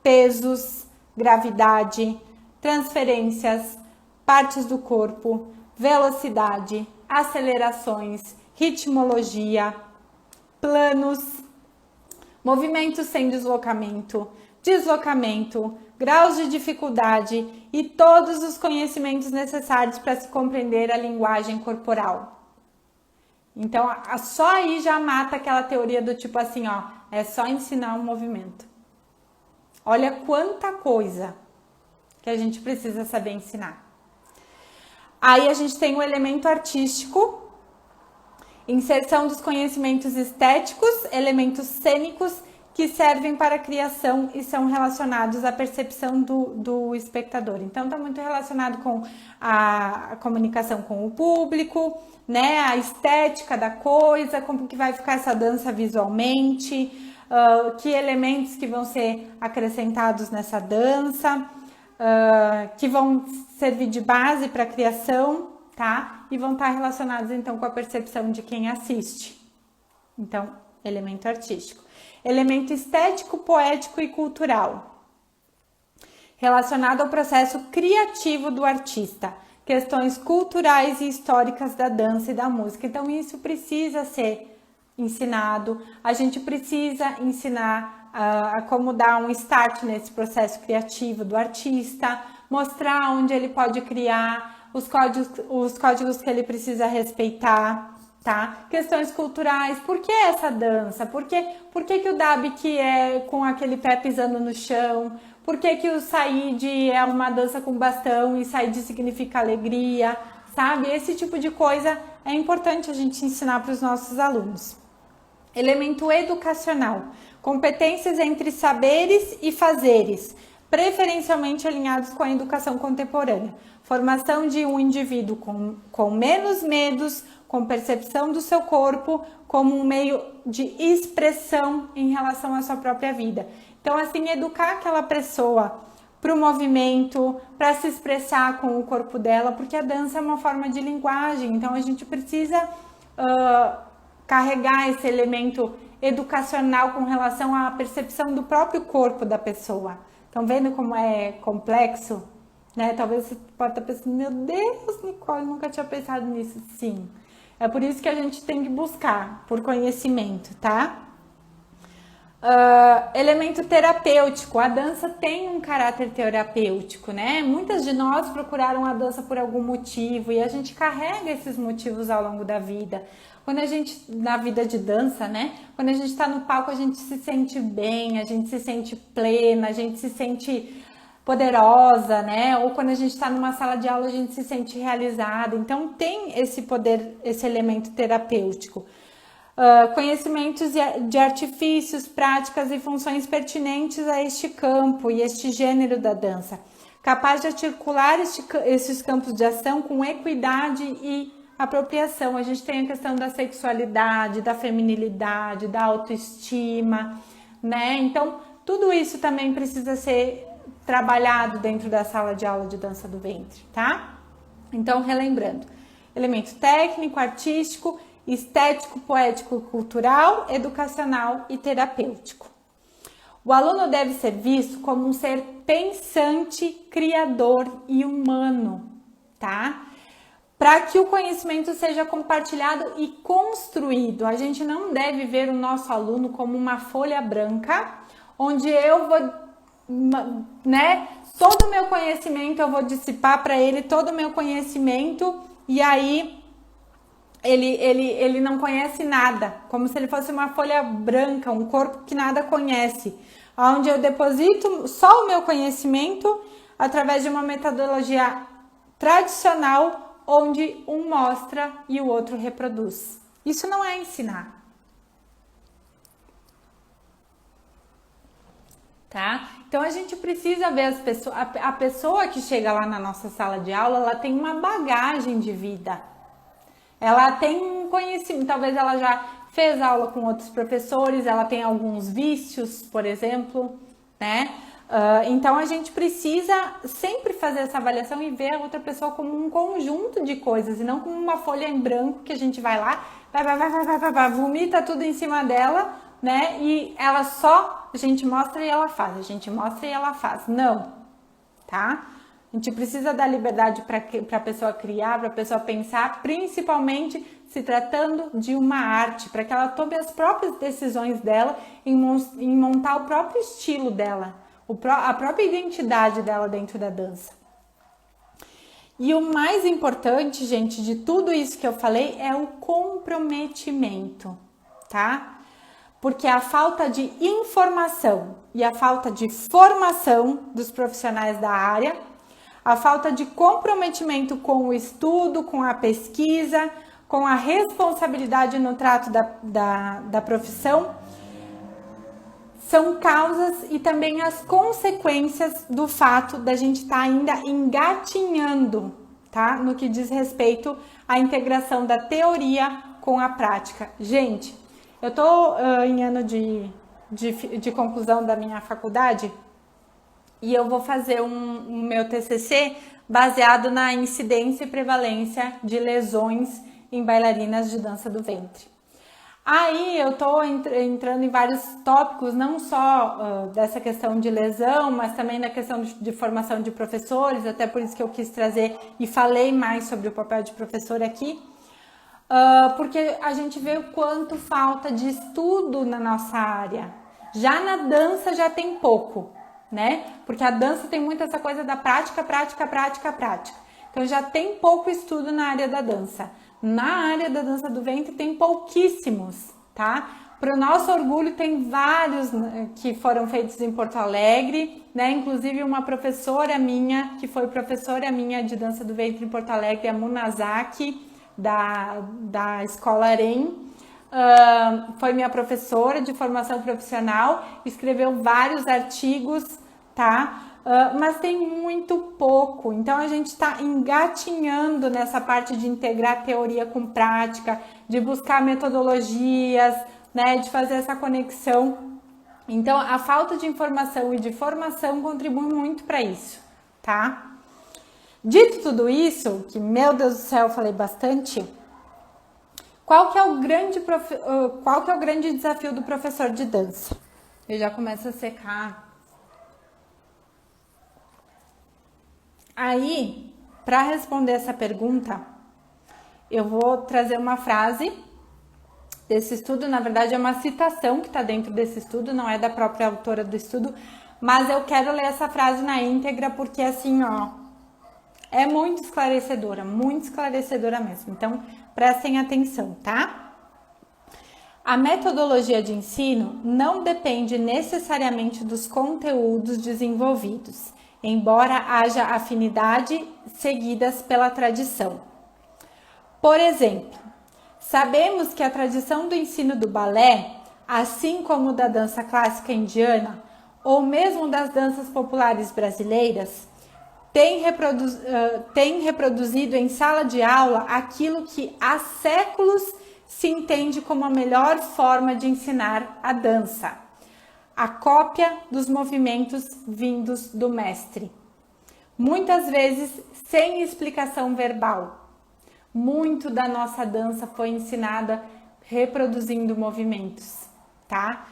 [SPEAKER 1] pesos, gravidade, transferências, partes do corpo, velocidade, acelerações, ritmologia, planos, movimentos sem deslocamento, graus de dificuldade e todos os conhecimentos necessários para se compreender a linguagem corporal. Então, só aí já mata aquela teoria do tipo assim, ó, é só ensinar um movimento. Olha quanta coisa que a gente precisa saber ensinar. Aí a gente tem o elemento artístico, inserção dos conhecimentos estéticos, elementos cênicos que servem para a criação e são relacionados à percepção do espectador. Então, está muito relacionado com a comunicação com o público, né? A estética da coisa, como que vai ficar essa dança visualmente, que elementos que vão ser acrescentados nessa dança, que vão servir de base para a criação, tá? E vão estar relacionados, então, com a percepção de quem assiste. Então, elemento artístico. Elemento estético, poético e cultural, relacionado ao processo criativo do artista, questões culturais e históricas da dança e da música. Então, isso precisa ser ensinado. A gente precisa ensinar a como dar um start nesse processo criativo do artista, mostrar onde ele pode criar, os códigos que ele precisa respeitar, tá? Questões culturais, por que essa dança? Por que o Dabik é com aquele pé pisando no chão? Por que o Said é uma dança com bastão e Said significa alegria, sabe? Esse tipo de coisa é importante a gente ensinar para os nossos alunos. Elemento educacional, competências entre saberes e fazeres, preferencialmente alinhados com a educação contemporânea. Formação de um indivíduo com menos medos, com percepção do seu corpo como um meio de expressão em relação à sua própria vida. Então, assim, educar aquela pessoa para o movimento, para se expressar com o corpo dela, porque a dança é uma forma de linguagem, então a gente precisa carregar esse elemento educacional com relação à percepção do próprio corpo da pessoa. Estão vendo como é complexo? Né? Talvez você pode estar pensando, meu Deus, Nicole, nunca tinha pensado nisso. Sim, é por isso que a gente tem que buscar por conhecimento, tá? Elemento terapêutico, a dança tem um caráter terapêutico, né? Muitas de nós procuraram a dança por algum motivo e a gente carrega esses motivos ao longo da vida. Quando a gente, na vida de dança, né? Quando a gente tá no palco, a gente se sente bem, a gente se sente plena, a gente se sente poderosa, né? Ou quando a gente tá numa sala de aula, a gente se sente realizada. Então, tem esse poder, esse elemento terapêutico. Conhecimentos de artifícios, práticas e funções pertinentes a este campo e este gênero da dança. Capaz de articular esses campos de ação com equidade e apropriação. A gente tem a questão da sexualidade, da feminilidade, da autoestima, né? Então, tudo isso também precisa ser trabalhado dentro da sala de aula de dança do ventre, tá? Então, relembrando, elemento técnico, artístico, estético, poético, cultural, educacional e terapêutico. O aluno deve ser visto como um ser pensante, criador e humano, tá? Para que o conhecimento seja compartilhado e construído. A gente não deve ver o nosso aluno como uma folha branca, onde eu vou, né, todo o meu conhecimento eu vou dissipar para ele, todo o meu conhecimento, e aí ele não conhece nada, como se ele fosse uma folha branca, um corpo que nada conhece, onde eu deposito só o meu conhecimento através de uma metodologia tradicional, onde um mostra e o outro reproduz. Isso não é ensinar. Tá? Então a gente precisa ver as pessoas, a pessoa que chega lá na nossa sala de aula, ela tem uma bagagem de vida. Ela tem um conhecimento, talvez ela já fez aula com outros professores, ela tem alguns vícios, por exemplo, né? Então a gente precisa sempre fazer essa avaliação e ver a outra pessoa como um conjunto de coisas e não como uma folha em branco que a gente vai lá, vomita tudo em cima dela, né? E ela só, a gente mostra e ela faz, a gente mostra e ela faz. Não, tá? A gente precisa dar liberdade para a pessoa criar, para a pessoa pensar, principalmente se tratando de uma arte, para que ela tome as próprias decisões dela em montar o próprio estilo dela, a própria identidade dela dentro da dança. E o mais importante, gente, de tudo isso que eu falei é o comprometimento, tá? Porque a falta de informação e a falta de formação dos profissionais da área, a falta de comprometimento com o estudo, com a pesquisa, com a responsabilidade no trato da profissão, são causas e também as consequências do fato da gente estar ainda engatinhando, tá? No que diz respeito à integração da teoria com a prática. Gente, eu tô em ano de conclusão da minha faculdade e eu vou fazer um meu TCC baseado na incidência e prevalência de lesões em bailarinas de dança do ventre. Aí eu tô entrando em vários tópicos, não só dessa questão de lesão, mas também na questão de formação de professores, até por isso que eu quis trazer e falei mais sobre o papel de professor aqui, porque a gente vê o quanto falta de estudo na nossa área. Já na dança já tem pouco, né? Porque a dança tem muito essa coisa da prática, prática, prática, prática. Então já tem pouco estudo na área da dança. Na área da dança do ventre tem pouquíssimos, tá? Para o nosso orgulho tem vários que foram feitos em Porto Alegre, né? Inclusive uma professora minha, que foi professora minha de dança do ventre em Porto Alegre, a Munazaki, da Escola Arém, foi minha professora de formação profissional, escreveu vários artigos, tá? Mas tem muito pouco, então a gente está engatinhando nessa parte de integrar teoria com prática, de buscar metodologias, né, de fazer essa conexão. Então a falta de informação e de formação contribui muito para isso, tá? Dito tudo isso, que meu Deus do céu, eu falei bastante, qual que é o grande desafio do professor de dança? Eu já começo a secar. Aí, para responder essa pergunta, eu vou trazer uma frase desse estudo. Na verdade, é uma citação que está dentro desse estudo, não é da própria autora do estudo, mas eu quero ler essa frase na íntegra porque, assim, ó, é muito esclarecedora mesmo. Então, prestem atenção, tá? A metodologia de ensino não depende necessariamente dos conteúdos desenvolvidos, embora haja afinidade seguidas pela tradição. Por exemplo, sabemos que a tradição do ensino do balé, assim como da dança clássica indiana, ou mesmo das danças populares brasileiras, tem reproduzido em sala de aula aquilo que há séculos se entende como a melhor forma de ensinar a dança: a cópia dos movimentos vindos do mestre. Muitas vezes sem explicação verbal. Muito da nossa dança foi ensinada reproduzindo movimentos, tá?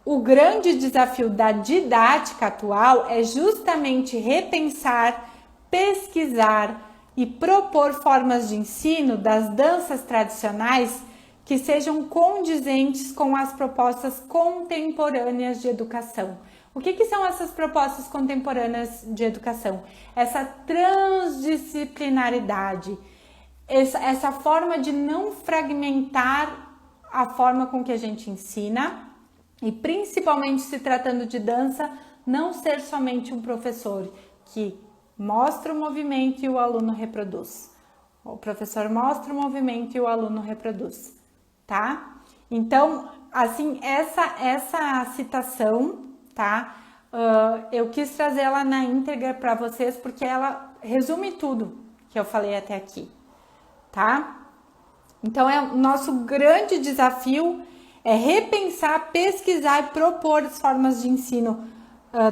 [SPEAKER 1] O grande desafio da didática atual é justamente repensar, pesquisar e propor formas de ensino das danças tradicionais que sejam condizentes com as propostas contemporâneas de educação. O que são essas propostas contemporâneas de educação? Essa transdisciplinaridade, essa forma de não fragmentar a forma com que a gente ensina, e principalmente se tratando de dança, não ser somente um professor que mostra o movimento e o aluno reproduz. O professor mostra o movimento e o aluno reproduz, tá? Então, assim, essa citação, tá? Eu quis trazer ela na íntegra para vocês porque ela resume tudo que eu falei até aqui, tá? Então, o nosso grande desafio é repensar, pesquisar e propor as formas de ensino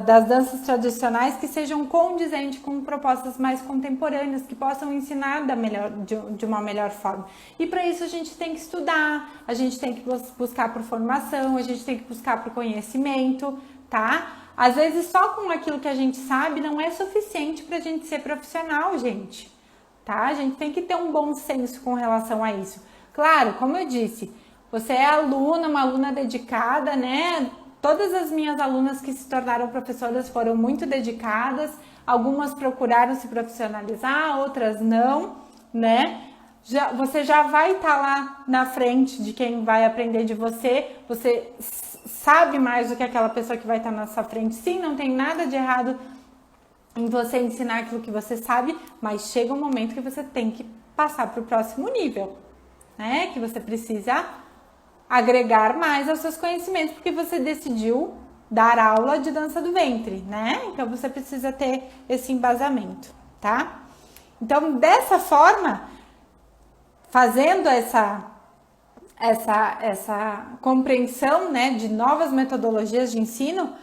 [SPEAKER 1] das danças tradicionais que sejam condizentes com propostas mais contemporâneas, que possam ensinar de uma melhor forma. E para isso a gente tem que estudar, a gente tem que buscar por formação, a gente tem que buscar por conhecimento, tá? Às vezes só com aquilo que a gente sabe não é suficiente para a gente ser profissional, gente, tá? A gente tem que ter um bom senso com relação a isso. Claro, como eu disse, você é aluna, uma aluna dedicada, né? Todas as minhas alunas que se tornaram professoras foram muito dedicadas, algumas procuraram se profissionalizar, outras não, né? Você já vai estar lá na frente de quem vai aprender de você, você sabe mais do que aquela pessoa que vai estar na sua frente. Sim, não tem nada de errado em você ensinar aquilo que você sabe, mas chega um momento que você tem que passar para o próximo nível, né? Que você precisa agregar mais aos seus conhecimentos, porque você decidiu dar aula de dança do ventre, né? Então você precisa ter esse embasamento, tá? Então, dessa forma, fazendo essa compreensão, né, de novas metodologias de ensino,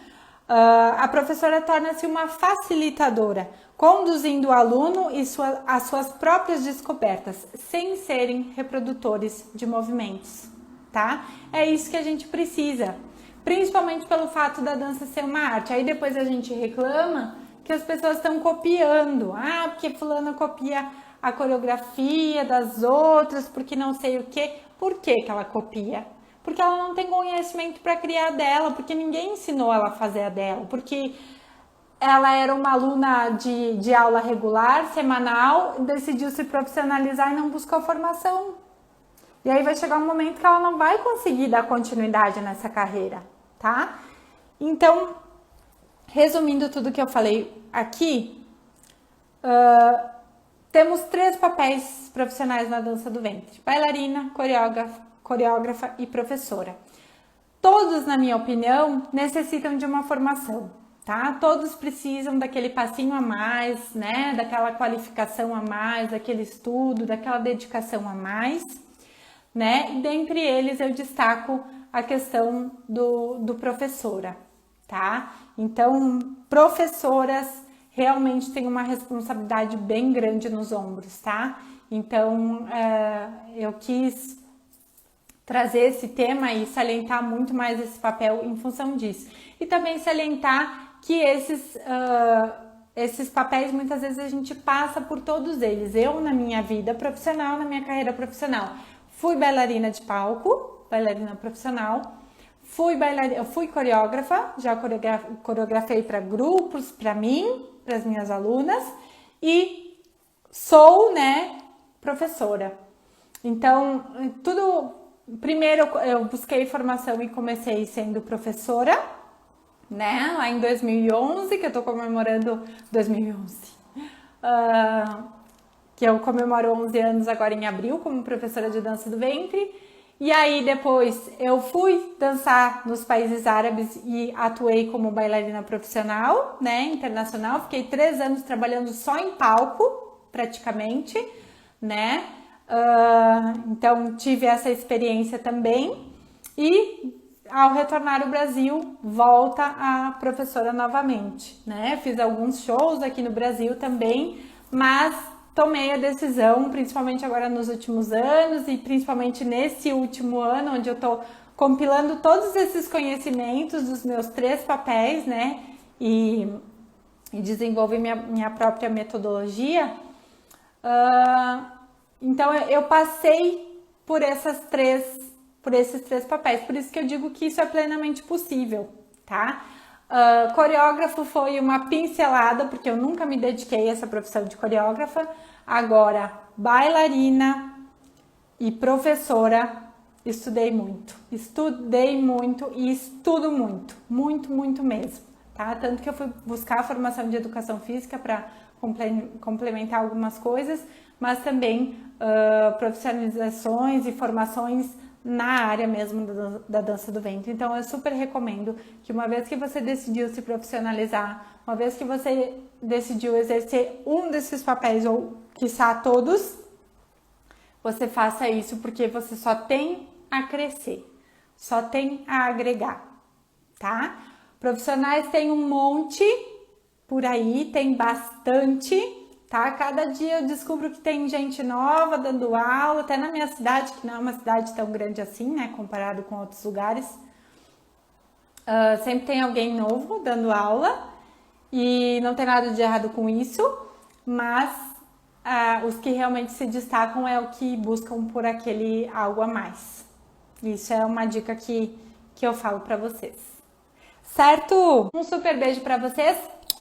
[SPEAKER 1] a professora torna-se uma facilitadora, conduzindo o aluno e as suas próprias descobertas, sem serem reprodutores de movimentos, tá? É isso que a gente precisa, principalmente pelo fato da dança ser uma arte. Aí depois a gente reclama que as pessoas estão copiando, porque fulana copia a coreografia das outras, porque não sei o quê. Por que ela copia? Porque ela não tem conhecimento para criar a dela, porque ninguém ensinou ela a fazer a dela, porque ela era uma aluna de aula regular, semanal, decidiu se profissionalizar e não buscou formação. E aí vai chegar um momento que ela não vai conseguir dar continuidade nessa carreira, tá? Então, resumindo tudo que eu falei aqui, temos 3 papéis profissionais na dança do ventre: bailarina, coreógrafa e professora. Todos, na minha opinião, necessitam de uma formação, tá? Todos precisam daquele passinho a mais, né? Daquela qualificação a mais, daquele estudo, daquela dedicação a mais, né? E dentre eles eu destaco a questão do professora, tá? Então, professoras realmente têm uma responsabilidade bem grande nos ombros, tá? Então, eu quis trazer esse tema e salientar muito mais esse papel em função disso. E também salientar que esses papéis, muitas vezes a gente passa por todos eles. Eu, na minha vida profissional, na minha carreira profissional, fui bailarina de palco, bailarina profissional, fui coreógrafa, já coreografei para grupos, para mim, para as minhas alunas, e sou, né, professora. Então, primeiro eu busquei formação e comecei sendo professora, né, lá em 2011, que eu tô comemorando 2011, que eu comemoro 11 anos agora em abril como professora de dança do ventre. E aí depois eu fui dançar nos países árabes e atuei como bailarina profissional, né, internacional. Fiquei 3 anos trabalhando só em palco, praticamente, né. Então tive essa experiência também e ao retornar ao Brasil volta a professora novamente, né? Fiz alguns shows aqui no Brasil também, mas tomei a decisão, principalmente agora nos últimos anos e principalmente nesse último ano, onde eu tô compilando todos esses conhecimentos dos meus 3 papéis, né? E desenvolvi minha própria metodologia. Então eu passei por esses 3 papéis, por isso que eu digo que isso é plenamente possível, tá? Coreógrafo foi uma pincelada, porque eu nunca me dediquei a essa profissão de coreógrafa. Agora, bailarina e professora, estudei muito e estudo muito mesmo, tá? Tanto que eu fui buscar a formação de educação física para complementar algumas coisas, mas também profissionalizações e formações na área mesmo da dança do ventre. Então eu super recomendo que, uma vez que você decidiu se profissionalizar, uma vez que você decidiu exercer um desses papéis, ou quiçá todos, você faça isso, porque você só tem a crescer, só tem a agregar, tá? Profissionais tem um monte por aí, tem bastante, tá? Cada dia eu descubro que tem gente nova dando aula, até na minha cidade, que não é uma cidade tão grande assim, né, comparado com outros lugares. Sempre tem alguém novo dando aula e não tem nada de errado com isso, mas os que realmente se destacam é o que buscam por aquele algo a mais. Isso é uma dica que eu falo pra vocês. Certo? Um super beijo pra vocês.